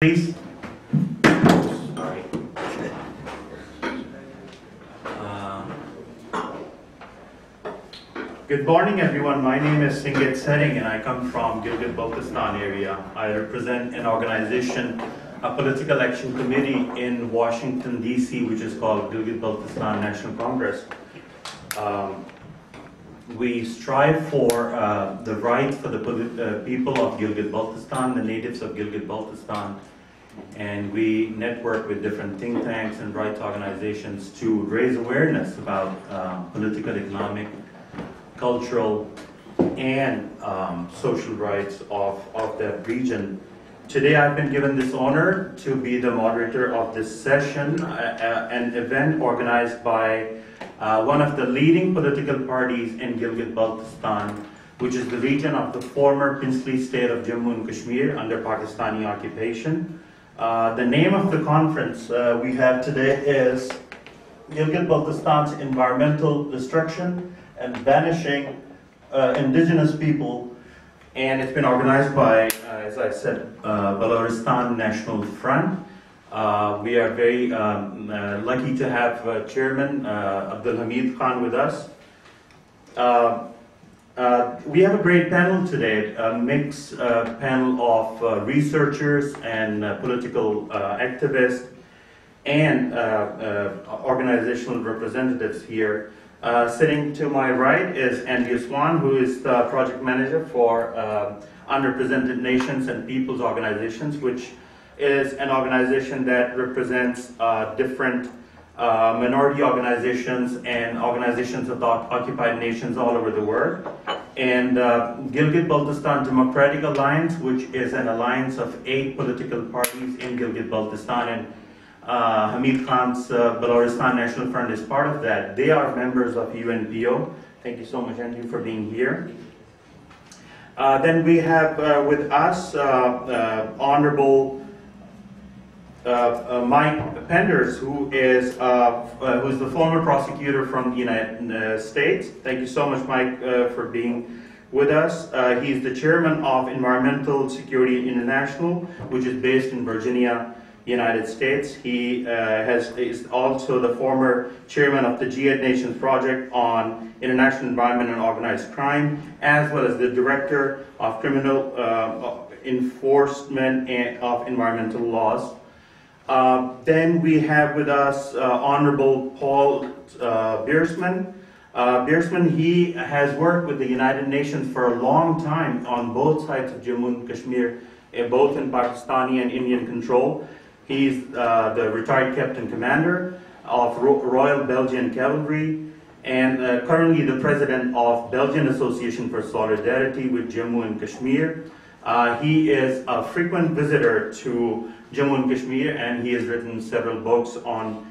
Please. Sorry. Good morning, everyone. My name is Singit Sering, and I come from Gilgit-Baltistan area. I represent an organization, a political action committee in Washington, D.C., which is called Gilgit-Baltistan National Congress. We strive for the rights for the people of Gilgit-Baltistan, the natives of Gilgit-Baltistan, and we network with different think tanks and rights organizations to raise awareness about political, economic, cultural, and social rights of that region. Today I've been given this honor to be the moderator of this session, an event organized by one of the leading political parties in Gilgit-Baltistan, which is the region of the former princely state of Jammu and Kashmir under Pakistani occupation. The name of the conference we have today is Gilgit-Baltistan's Environmental Destruction and Vanishing Indigenous People, and it's been organized by, as I said, Baltistan National Front. We are very lucky to have Chairman Abdul Hamid Khan with us. We have a great panel today, a mixed panel of researchers and political activists and organizational representatives here. Sitting to my right is Andy Swan, who is the project manager for Underrepresented Nations and Peoples Organizations, which is an organization that represents different minority organizations and organizations of the occupied nations all over the world. And Gilgit-Baltistan Democratic Alliance, which is an alliance of 8 political parties in Gilgit-Baltistan, and Hamid Khan's Baltistan National Front is part of that. They are members of UNPO. Thank you so much, Andrew, for being here. Then we have with us Honorable Mike Penders, who is the former prosecutor from the United States. Thank you so much, Mike, for being with us. He's the chairman of Environmental Security International, which is based in Virginia, United States. He is also the former chairman of the G8 Nations Project on International Environment and Organized Crime, as well as the director of criminal enforcement of environmental laws. Then we have with us Honorable Paul Biersman. Biersman, he has worked with the United Nations for a long time on both sides of Jammu and Kashmir, both in Pakistani and Indian control. He's the retired Captain Commander of Royal Belgian Cavalry and currently the president of Belgian Association for Solidarity with Jammu and Kashmir. He is a frequent visitor to Jammu and Kashmir, and he has written several books on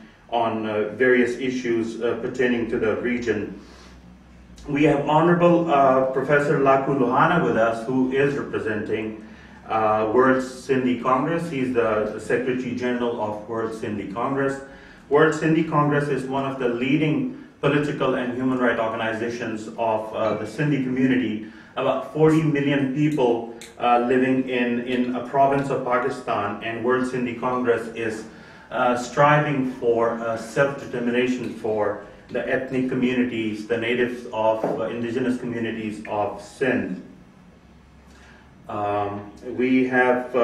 various issues pertaining to the region. We have Honorable Professor Laku Lohana with us, who is representing World Sindhi Congress. He's the Secretary General of World Sindhi Congress. World Sindhi Congress is one of the leading political and human rights organizations of the Sindhi community. About 40 million people living in a province of Pakistan, and World Sindhi Congress is striving for self-determination for the ethnic communities, the natives of indigenous communities of Sindh. We have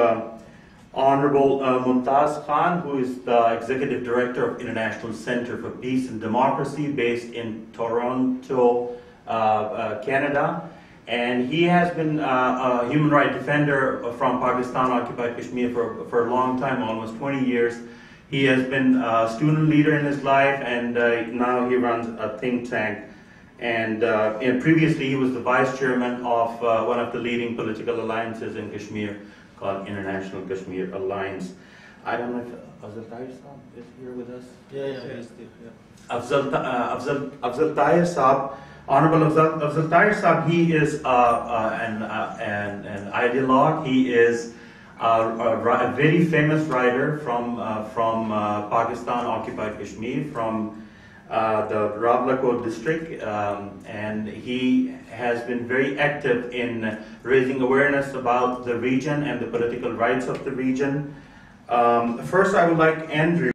Honorable Mumtaz Khan, who is the Executive Director of International Center for Peace and Democracy based in Toronto, Canada. And he has been a human rights defender from Pakistan occupied Kashmir for a long time, almost 20 years. He has been a student leader in his life, and now he runs a think tank. And previously he was the vice chairman of one of the leading political alliances in Kashmir called International Kashmir Alliance. I don't know if Afzal Tahir Saab is here with us. Yeah. Afzal Tahir Saab. Honorable Afzal Tahir Saab, he is an ideologue. He is a very famous writer from Pakistan occupied Kashmir, from the Rawalakot district, and he has been very active in raising awareness about the region and the political rights of the region. First, I would like Andrew